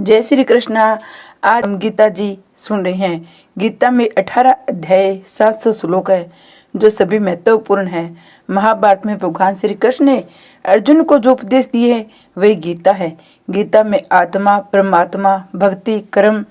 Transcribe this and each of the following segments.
जय श्री कृष्ण। आज हम गीता जी सुन रहे हैं। गीता में 18 अध्याय 700 श्लोक है जो सभी महत्वपूर्ण है। महाभारत में भगवान श्री कृष्ण ने अर्जुन को जो उपदेश दिए वही गीता है। गीता में आत्मा, परमात्मा, भक्ति, कर्म,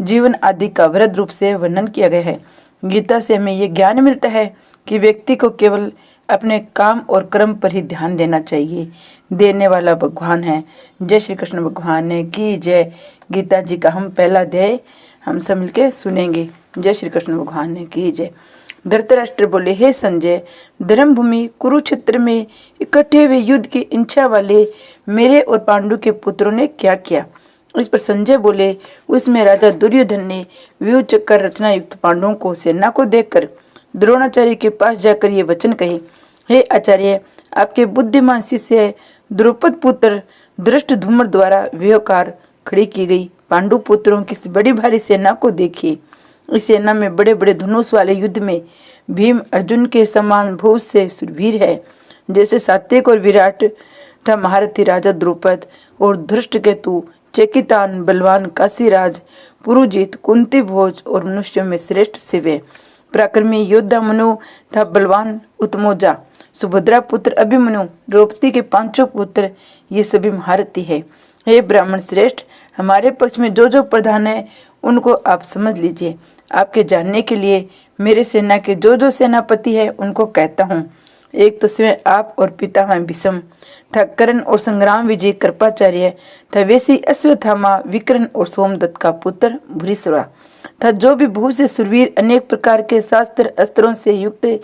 जीवन आदि का वृहद रूप से वर्णन किया गया है। गीता से हमें ये ज्ञान मिलता है कि व्यक्ति को केवल अपने काम और कर्म पर ही ध्यान देना चाहिए। देने वाला भगवान है। जय श्री कृष्ण भगवान ने की जय। गीता जी का हम पहला अध्याय हम सब मिलके सुनेंगे। जय श्री कृष्ण भगवान ने की जय। धृतराष्ट्र बोले, हे संजय, धर्म भूमि कुरुक्षेत्र में इकट्ठे हुए युद्ध की इच्छा वाले मेरे और पांडु के पुत्रों ने क्या किया। इस पर संजय बोले, उसमें राजा दुर्योधन ने व्यूह चक्कर रचना युक्त पांडवों को सेना को देखकर द्रोणाचार्य के पास जाकर ये वचन कहे, हे आचार्य, आपके बुद्धिमान शिष्य द्रुपद पुत्र धृष्टद्युम्न द्वारा व्यूहकार खड़ी की गई पांडु पुत्रों की बड़ी भारी सेना को देखिए। इस सेना में बड़े बड़े धनुष वाले युद्ध में भीम अर्जुन के समान बहुत से शूरवीर है, जैसे सात्विक और विराट था महारथी राजा द्रुपद और धृष्टकेतु, चेकितान, बलवान काशीराज, पुरुजित, कुंती भोज और मनुष्यों में श्रेष्ठ शिव पराक्रमी योद्धा मनु था बलवान उत्तमोजा, सुभद्रा पुत्र अभिमन्यु, द्रौपदी के पांचों पुत्र, ये सभी महारथी है। हे ब्राह्मण श्रेष्ठ, हमारे पक्ष में जो जो प्रधान है उनको आप समझ लीजिए। आपके जानने के लिए मेरे सेना के जो जो सेनापति है उनको कहता हूँ। एक तो स्वयं आप और पितामह भीष्म था, कर्ण और संग्राम विजय कृपाचार्य था, वैसे अश्वत्थामा, विकर्ण और सोमदत्त का पुत्र भूरिश्रवा था, जो भी बहुत से सुरवीर अनेक प्रकार के शास्त्र अस्त्रों से युक्त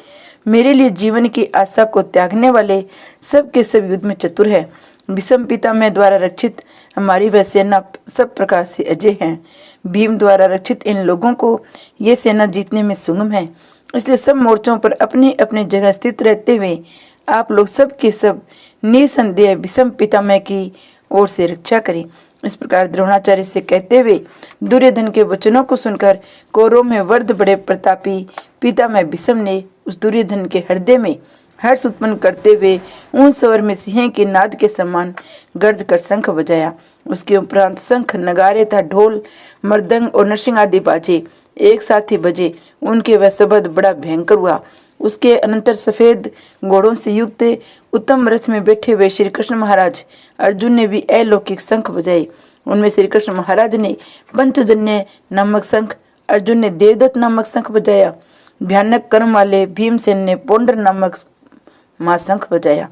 मेरे लिए जीवन की आशा को त्यागने वाले सब के सब युद्ध में चतुर है। भीष्म पितामह द्वारा रक्षित हमारी वह सेना सब प्रकार से अजय है। भीम द्वारा रक्षित इन लोगों को ये सेना जीतने में सुगम है। इसलिए सब मोर्चों पर अपनी अपनी जगह स्थित रहते हुए आप लोग सब के सब निसंदेह भीष्म पितामह की ओर से रक्षा करें। इस प्रकार द्रोणाचार्य से कहते हुए दुर्योधन के वचनों को सुनकर कौरवों में वर्ध बड़े प्रतापी पितामह भीष्म ने उस दुर्योधन के हृदय में हर्ष उत्पन्न करते हुए उन स्वर में सिंह के नाद के समान गर्ज कर शंख बजाया। उसके उपरांत शंख, नगारे तथा ढोल, मृदंग और नरसिंह आदि बाजे एक साथ ही बजे। उनके वह शब्द बड़ा भयंकर हुआ। उसके अनंतर सफेद घोड़ों से युक्त उत्तम रथ में बैठे हुए श्री कृष्ण महाराज अर्जुन ने भी अलौकिक शंख बजाए। उनमें श्री कृष्ण महाराज ने पंचजन्य नामक शंख, अर्जुन ने देवदत्त नामक शंख बजाया। भयानक कर्म वाले भीमसेन ने पौंडर नामक महाशंख बजाया।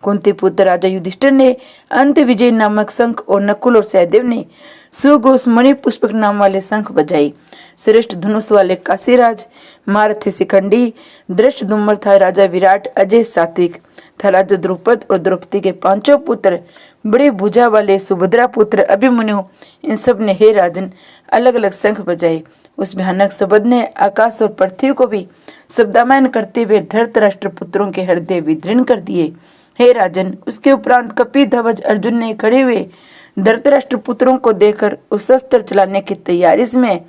कुंती पुत्र राजा युधिष्ठिर ने अंत विजय नामक शंख और नकुल और सहदेव ने सुघोष मणि पुष्पक नाम वाले शंख बजाई। श्रेष्ठ धनुष वाले काशीराज, महारथी शिखंडी, धृष्टद्युम्न था, राजा विराट, अजय सात्विक था, राजा द्रुपद और द्रौपदी के पांचों पुत्र, बड़े भुजा वाले सुभद्रा पुत्र अभिमन्यु, इन सब ने हे राजन अलग अलग शंख बजाए। उस भयानक शब्द ने आकाश और पृथ्वी को भी शब्दामयन करते हुए धृतराष्ट्र पुत्रों के हृदय विदीर्ण कर दिए। हे राजन, उसके उपरांत कपि ध्वज अर्जुन ने खड़े हुए धृतराष्ट्र पुत्रों को देखकर उस शस्त्र चलाने की तैयारी में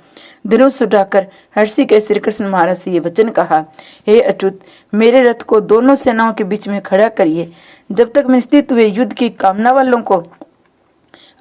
धनुष उठाकर हर्षी के श्री कृष्ण महाराज से ये वचन कहा, हे अच्युत, मेरे रथ को दोनों सेनाओं के बीच में खड़ा करिए, जब तक मैं स्थित हुए युद्ध की कामना वालों को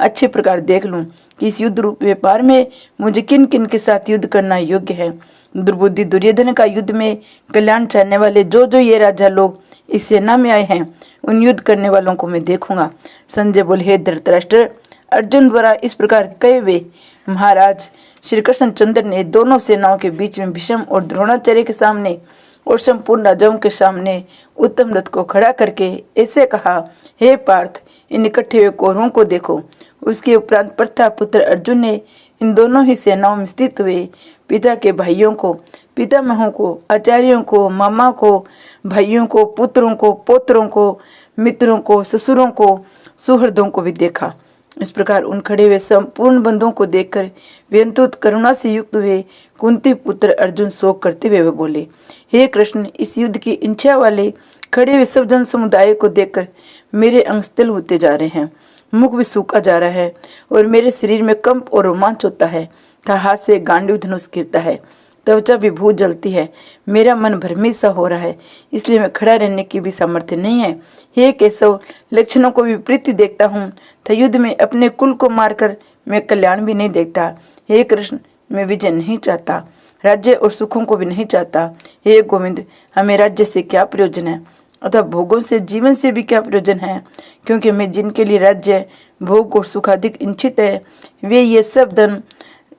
अच्छे प्रकार देख लूं कि इस युद्ध रूप व्यापार में मुझे किन किन के साथ युद्ध करना योग्य है। दुर्बुद्धि दुर्योधन का युद्ध में कल्याण चाहने वाले जो जो ये राजा लोग इस सेना में आए हैं उन युद्ध करने वालों को मैं देखूंगा। संजय बोले, हे धृतराष्ट्र, अर्जुन द्वारा इस प्रकार कहे हुए महाराज श्री कृष्ण चंद्र ने दोनों सेनाओं के बीच में भीष्म और द्रोणाचार्य के सामने और संपूर्ण राजाओं के सामने उत्तम रथ को खड़ा करके ऐसे कहा, हे पार्थ, इन इकट्ठे हुए कौरवों को देखो। उसके उपरांत प्रतापुत्र अर्जुन ने इन दोनों ही सेनाओं में स्थित हुए पिता के भाइयों को, पितामहों को, आचार्यों को, मामा को, भाइयों को, पुत्रों को, पौत्रों को, मित्रों को, ससुरों को, सुहृदों को भी देखा। इस प्रकार उन खड़े हुए संपूर्ण बंधुओं को देखकर व्यंतुत करुणा से युक्त हुए कुंती पुत्र अर्जुन शोक करते हुए बोले, हे कृष्ण, इस युद्ध की इच्छा वाले खड़े हुए सब जन समुदाय को देखकर मेरे अंग स्थिर होते जा रहे हैं, मुख भी सूखा जा रहा है और मेरे शरीर में कंप और रोमांच होता है तथा हाथ से गांडीव धनुष गिरता है। त्वचा भी बहुत जलती है। मेरा मन भ्रमित सा हो रहा है, इसलिए मैं खड़ा रहने की भी सामर्थ्य नहीं है। हे केशव, लक्षणों को विपरीत देखता हूँ, तो युद्ध में अपने कुल को मारकर मैं कल्याण भी नहीं देखता। हे कृष्ण, मैं विजय नहीं चाहता, राज्य और सुखों को भी नहीं चाहता। हे गोविंद, हमें राज्य से क्या प्रयोजन है, अतः भोगों से, जीवन से भी क्या प्रयोजन है, क्योंकि मैं जिनके लिए राज्य, भोग और सुख अधिक इच्छित है, वे ये सब धन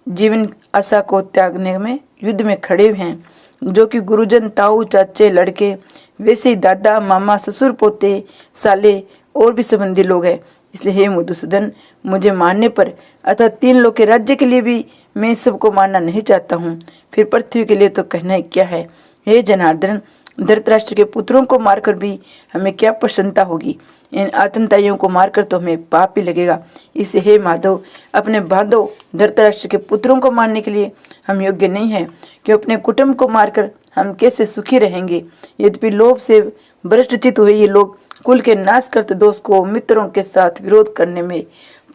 जीवन आशा को त्यागने में युद्ध में खड़े हैं, जो कि गुरुजन, ताऊ, चाचे, लड़के, वैसे ही दादा, मामा, ससुर, पोते, साले और भी संबंधी लोग हैं। इसलिए हे मधुसूदन, मुझे मारने पर, अतः 3 लोग के राज्य के लिए भी मैं सबको मारना नहीं चाहता हूँ, फिर पृथ्वी के लिए तो कहना ही क्या है। हे जनार्दन, धृतराष्ट्र के पुत्रों को मारकर भी हमें क्या प्रसन्नता होगी, इन आतंताइयों को मारकर तो हमें पाप ही लगेगा। इसे हे माधव, अपने बांधव धृतराष्ट्र के पुत्रों को मारने के लिए हम योग्य नहीं हैं, कि अपने कुटुंब को मारकर हम कैसे सुखी रहेंगे। यद्यपि लोभ से भ्रष्टचित हुए ये लोग कुल के नाश करते दोष को मित्रों के साथ विरोध करने में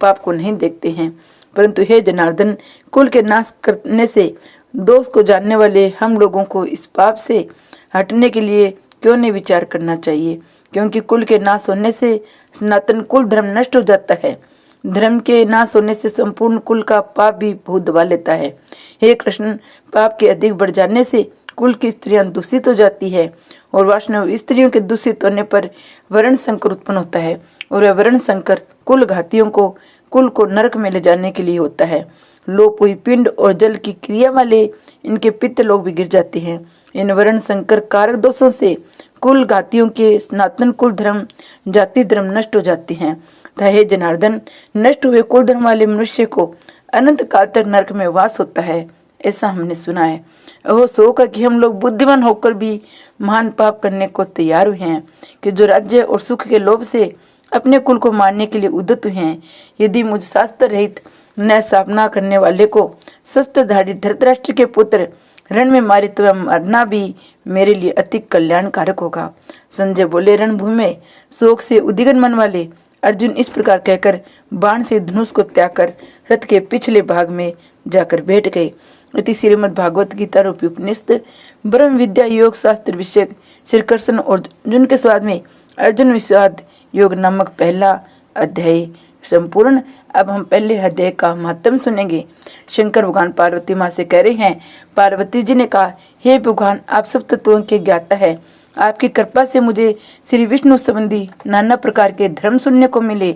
पाप को नहीं देखते हैं, परंतु हे जनार्दन, कुल के नाश करने से दोष को जानने वाले हम लोगों को इस पाप से हटने के लिए क्यों नहीं विचार करना चाहिए, क्योंकि कुल के नाश होने से सनातन कुल धर्म नष्ट हो जाता है। धर्म के नाश होने से संपूर्ण कुल का पाप भी भूत दबा लेता है। हे कृष्ण, पाप के अधिक बढ़ जाने से कुल की स्त्रियां दूषित हो जाती है, और वास्तव स्त्रियों के दूषित होने पर वर्ण संकर उत्पन्न होता है, और वह वर्ण संकर कुल घातियों को, कुल को नरक में ले जाने के लिए होता है। लोप हुई पिंड और जल की क्रिया वाले इनके पित्त लोग भी गिर जाते हैं। इन वर्ण संकर कारक दोषों से कुल घातियों के सनातन कुल धर्म, जाति धर्म नष्ट हो जाते हैं। हे जनार्दन, नष्ट हुए कुल धर्म वाले मनुष्य को अनंत काल तक नरक में वास होता है, ऐसा हमने सुना है। ओह शोक है कि हम लोग बुद्धिमान होकर भी महान पाप करने को तैयार हुए हैं, कि जो राज्य और सुख के लोभ से अपने कुल को मारने के लिए उद्यत हुए हैं। यदि मुझ शास्त्र रहित न स्थापना करने वाले को शस्त्रधारी धृतराष्ट्र के पुत्र रण में मारे तो मरना भी मेरे लिए अति कल्याणकारक होगा। संजय बोले, रणभूमि में शोक से उद्विग्न मन वाले अर्जुन इस प्रकार कहकर बाण से धनुष को त्याग कर रथ के पिछले भाग में जाकर बैठ गए। इति श्रीमद् भागवत गीता रूपी उपनिषद ब्रह्म विद्या योग शास्त्र विषय श्री कृष्ण और अर्जुन के स्वाद में अर्जुन विषाद योग नामक पहला अध्याय संपूर्ण। अब हम पहले अध्याय का महत्व सुनेंगे। शंकर भगवान पार्वती माँ से कह रहे हैं। पार्वती जी ने कहा, हे भगवान, आप सब तत्वों के ज्ञाता है, आपकी कृपा से मुझे श्री विष्णु संबंधी नाना प्रकार के धर्म सुनने को मिले,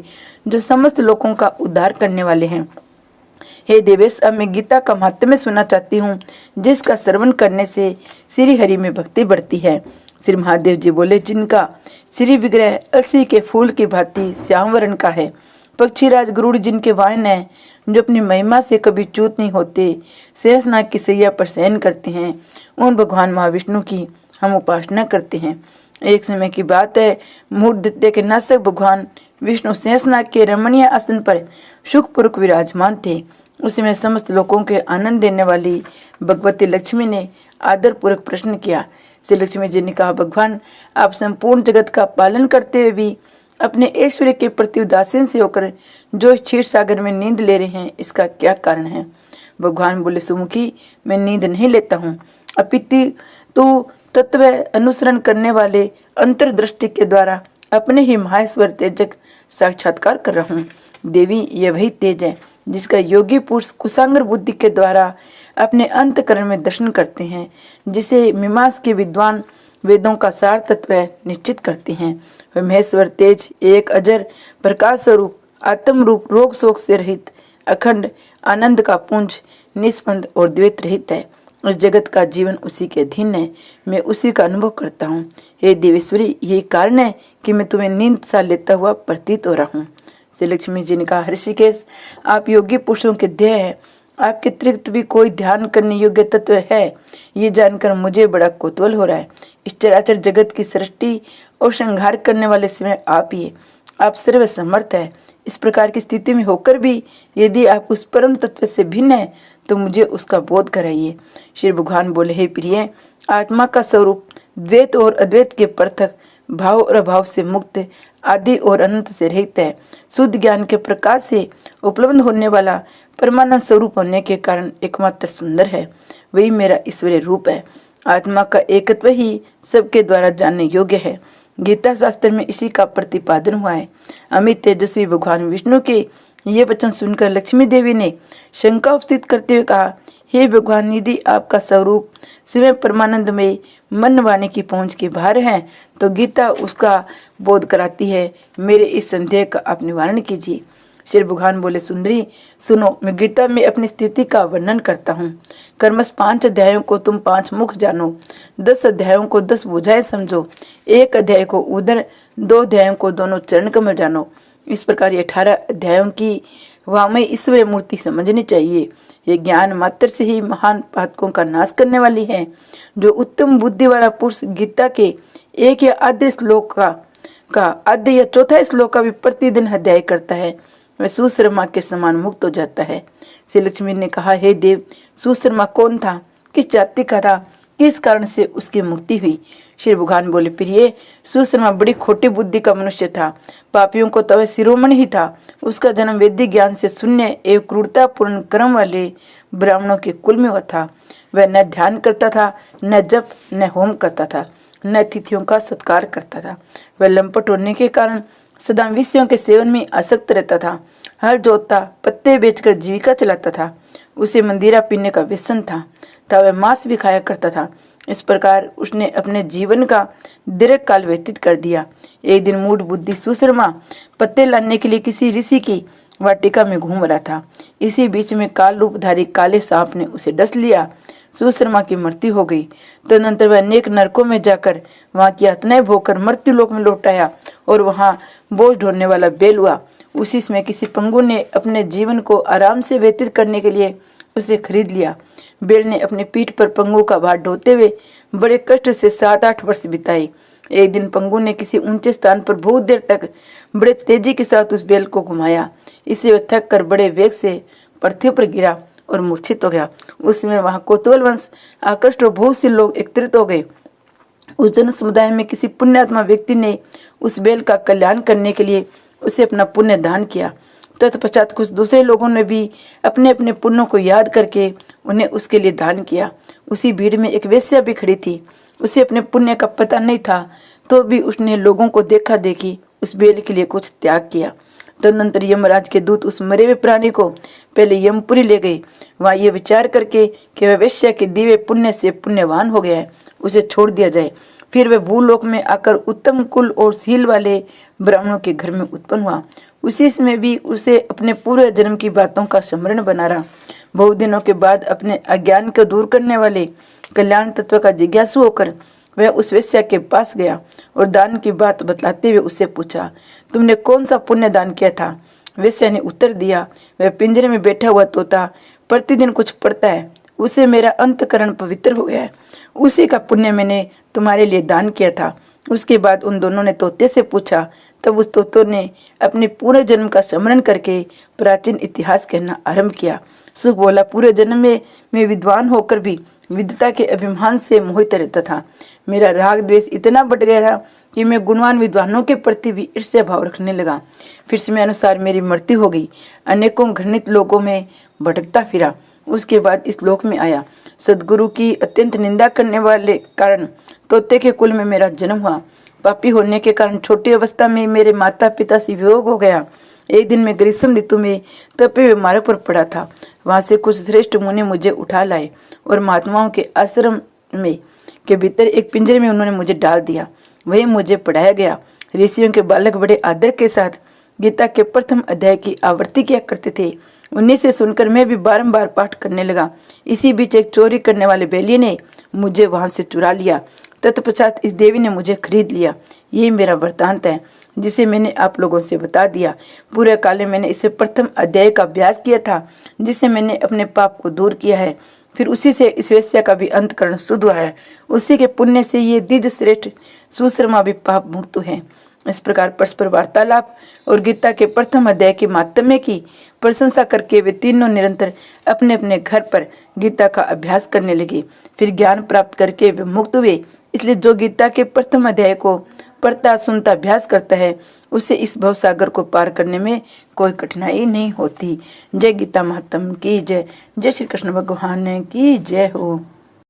जो समस्त लोगों का उद्धार करने वाले हैं। हे देवेश, अब मैं गीता का महात्म्य सुनना चाहती हूँ, जिसका श्रवण करने से श्री हरि में भक्ति बढ़ती है। श्री महादेव जी बोले, जिनका श्री विग्रह अलसी के फूल की भांति श्याम वर्ण का है, पक्षीराज गरुड़ जिनके वाहन है, जो अपनी महिमा से कभी च्युत नहीं होते, शेषनाग की सैया पर शयन करते हैं, उन भगवान महाविष्णु की हम उपासना करते हैं। एक समय की बात है, मूर्धत्य के नाशक भगवान विष्णु शेषनाग के रमणीय आसन पर सुखपूर्वक विराजमान थे। उस समय समस्त लोगों के आनंद देने वाली भगवती लक्ष्मी ने आदर पूर्वक प्रश्न किया। श्री लक्ष्मी जी ने कहा, भगवान, आप संपूर्ण जगत का पालन करते हुए भी अपने ऐश्वर्य के प्रति उदासीन से होकर जो क्षीर सागर में नींद ले रहे हैं, इसका क्या कारण है? भगवान बोले, सुमुखी, मैं नींद नहीं लेता हूँ, अपितु तो तत्व अनुसरण करने वाले अंतर्दृष्टि के द्वारा अपने ही महेश्वर तेजक साक्षात्कार कर रहा हूँ। देवी, यह वही तेज है जिसका योगी पुरुष कुशांग्र बुद्धि के द्वारा अपने अंतकरण में दर्शन करते हैं, जिसे मीमांस के विद्वान वेदों का सार तत्व निश्चित करते हैं। वह महेश्वर तेज एक अजर प्रकाश स्वरूप आत्म रूप, रोग शोक से रहित, अखंड आनंद का पुंज, निस्पंद और द्वैत रहित है। इस जगत का जीवन उसी के अधीन है, मैं उसी का अनुभव करता हूँ। हे देवेश्वरी, यही कारण है कि मैं तुम्हें नींद सा लेता हुआ प्रतीत हो रहा हूँ। श्री लक्ष्मी जी ने कहा, ऋषिकेश, आप योगी पुरुषों के ध्येय है, आपके अतिरिक्त भी कोई ध्यान करने योग्य तत्व है, ये जानकर मुझे बड़ा कौतूहल हो रहा है। इस चराचर जगत की सृष्टि और संहार करने वाले समय आप ही है, आप सर्व समर्थ है। इस प्रकार की स्थिति में होकर भी यदि आप उस परम तत्व से भिन्न है तो मुझे उसका बोध कराइए। श्री भगवान बोले, हे प्रिय, आत्मा का स्वरूप द्वैत और अद्वैत के पृथक, भाव और अभाव से मुक्त, आदि और अनंत से रहित है। शुद्ध ज्ञान के प्रकाश से उपलब्ध होने वाला परमानंद स्वरूप होने के कारण एकमात्र सुंदर है। वही मेरा ईश्वरीय रूप है। आत्मा का एकत्व ही सबके द्वारा जानने योग्य है। गीता शास्त्र में इसी का प्रतिपादन हुआ है। अमित तेजस्वी भगवान विष्णु के ये वचन सुनकर लक्ष्मी देवी ने शंका उपस्थित करते हुए कहा, हे भगवान, यदि आपका स्वरूप शिव परमानंद में मन वाणी की पहुंच के बाहर है तो गीता उसका बोध कराती है। मेरे इस संदेह का आप निवारण कीजिए। श्री भगवान बोले, सुंदरी सुनो, मैं गीता में अपनी स्थिति का वर्णन करता हूँ। कर्मस 5 अध्यायों को तुम 5 मुख जानो, 10 अध्यायों को 10 भुजाएं समझो, 1 अध्याय को उदर, 2 अध्यायों को दोनों चरण कमल जानो। इस प्रकार ये 18 अध्यायों की वामय ईश्वरीय मूर्ति समझनी चाहिए। ये ज्ञान मात्र से ही महान पातकों का नाश करने वाली है। जो उत्तम बुद्धि वाला पुरुष गीता के 1 या आधे श्लोक का आधे या चौथा श्लोक का भी प्रतिदिन अध्याय करता है, वह सुशर्मा के समान मुक्त हो जाता है। श्री लक्ष्मी ने कहा, हे देव, सुशर्मा कौन था, किस जाति का था, किस कारण से उसकी मुक्ति हुई? श्री भगवान बोले, प्रिय, सुशर्मा बड़ी खोटी बुद्धि का मनुष्य था। पापियों को तो वह शिरोमणि ही था। उसका जन्म वैदिक ज्ञान से शून्य एवं क्रूरतापूर्ण कर्म वाले ब्राह्मणों के कुल में हुआ था। वह न ध्यान करता था, न जप, न होम करता था, न अतिथियों का सत्कार करता था। वह लंपट होने के कारण सदा विषयों के सेवन में आसक्त रहता था। हर जोतता, पत्ते बेचकर जीविका चलाता था। उसे मंदिरा पीने का व्यसन था, वह मांस भी खाया करता था। इस प्रकार उसने अपने जीवन का दीर्घ काल व्यतीत कर दिया। एक दिन मूढ़ बुद्धि सुशर्मा पत्ते लाने के लिए किसी ऋषि की वाटिका में घूम रहा था। इसी बीच में काल रूपधारी काले सांप ने उसे डस लिया। सुशर्मा की मृत्यु हो गई। तदनंतर वह अनेक नरकों में जाकर वहां की यातनाएं भोगकर मृत्यु लोक में लौट आया और वहां बोझ ढोने वाला बैल हुआ। उसी समय किसी पंगु ने अपने जीवन को आराम से व्यतीत करने के लिए उसे खरीद लिया। बैल ने अपनी पीठ पर पंगु का भार ढोते हुए बड़े कष्ट से 7-8 वर्ष बिताए। एक दिन पंगु ने किसी ऊंचे स्थान पर बहुत देर तक बड़े तेजी के साथ उस बैल को घुमाया। इससे वह थक कर बड़े वेग से पृथ्वी पर गिरा और मूर्छित हो गया। उस समय वहां कोतवाल वंश आकृष्ट और बहुत से लोग एकत्रित हो गए। उस जन समुदाय में किसी पुण्यात्मा व्यक्ति ने उस बैल का कल्याण करने के लिए उसे अपना पुण्य दान किया। तत्पश्चात कुछ दूसरे लोगों ने भी अपने अपने पुण्यों को याद करके उन्हें उसके लिए दान किया। उसी भीड़ में एक वेश्या भी खड़ी थी। उसे अपने पुण्य का पता नहीं था, तो भी उसने लोगों को देखा देखी उस बैल के लिए कुछ त्याग किया। तदनंतर यमराज के दूत उस मरे हुए प्राणी को पहले यमपुरी ले गए। वहां ये विचार करके कि वह वेश्या के दिव्य पुण्य से पुण्यवान हो गया है, उसे छोड़ दिया जाए। फिर वह भूलोक में आकर उत्तम कुल और शील वाले ब्राह्मणों के घर में उत्पन्न हुआ। उसी समय भी उसे अपने पूरे जन्म की बातों का स्मरण बना रहा। बहुत दिनों के बाद अपने अज्ञान को दूर करने वाले कल्याण तत्व का जिज्ञासु होकर वह उस वेश्या के पास गया और दान की बात बतलाते हुए उससे पूछा, तुमने कौन सा पुण्य दान किया था? वेश्या ने उत्तर दिया, वह पिंजरे में बैठा हुआ तोता प्रतिदिन कुछ पढ़ता है, उससे मेरा अंतकरण पवित्र हो गया है। उसी का पुण्य मैंने तुम्हारे लिए दान किया था। उसके बाद उन दोनों ने तोते से पूछा। तब उस तोते ने अपने पूरे जन्म का स्मरण करके प्राचीन इतिहास कहना आरंभ किया। सुख बोला, पूरे जन्म में मैं विद्वान होकर भी विद्वता के अभिमान से मोहित रहता था। मेरा राग द्वेष इतना बढ़ गया था कि मैं गुणवान विद्वानों के प्रति भी ईर्ष्या भाव रखने लगा। फिर समय अनुसार मेरी मृत्यु हो गई। अनेकों घृणित लोगों में भटकता फिरा। उसके बाद इस लोक में आया। सदगुरु की अत्यंत निंदा करने वाले कारण तोते के कुल में मेरा जन्म हुआ। पापी होने के कारण छोटी अवस्था में मेरे माता पिता से वियोग हो गया। एक दिन मैं ग्रीष्म ऋतु में तपे हुए मार्ग पर पड़ा था। वहां से कुछ श्रेष्ठ मुनि मुझे उठा लाए और महात्माओं के आश्रम में के भीतर एक पिंजरे में उन्होंने मुझे डाल दिया। वही मुझे पढ़ाया गया। ऋषियों के बालक बड़े आदर के साथ गीता के प्रथम अध्याय की आवृत्ति किया करते थे। उन्हीं से सुनकर मैं भी बारंबार पाठ करने लगा। इसी बीच एक चोरी करने वाले बैलिये ने मुझे वहां से चुरा लिया। तत्पश्चात इस देवी ने मुझे खरीद लिया। यही मेरा वृत्तांत है जिसे मैंने आप लोगों से बता दिया। पूरे काल में मैंने इसे प्रथम अध्याय का अभ्यास किया था, जिससे मैंने अपने पाप को दूर किया है। फिर उसी से इस वेश्या का भी अंतकरण शुद्ध हुआ है। उसी के पुण्य से ये द्विज श्रेष्ठ सुशर्मा भी पाप मुक्त है। इस प्रकार परस्पर वार्तालाप और गीता के प्रथम अध्याय के मातम्य की प्रशंसा करके वे तीनों निरंतर अपने अपने घर पर गीता का अभ्यास करने लगे। फिर ज्ञान प्राप्त करके वे मुक्त हुए। इसलिए जो गीता के प्रथम अध्याय को पढ़ता सुनता अभ्यास करता है उसे इस भवसागर को पार करने में कोई कठिनाई नहीं होती। जय गीता महात्म की जय। जय श्री कृष्ण भगवान की जय हो।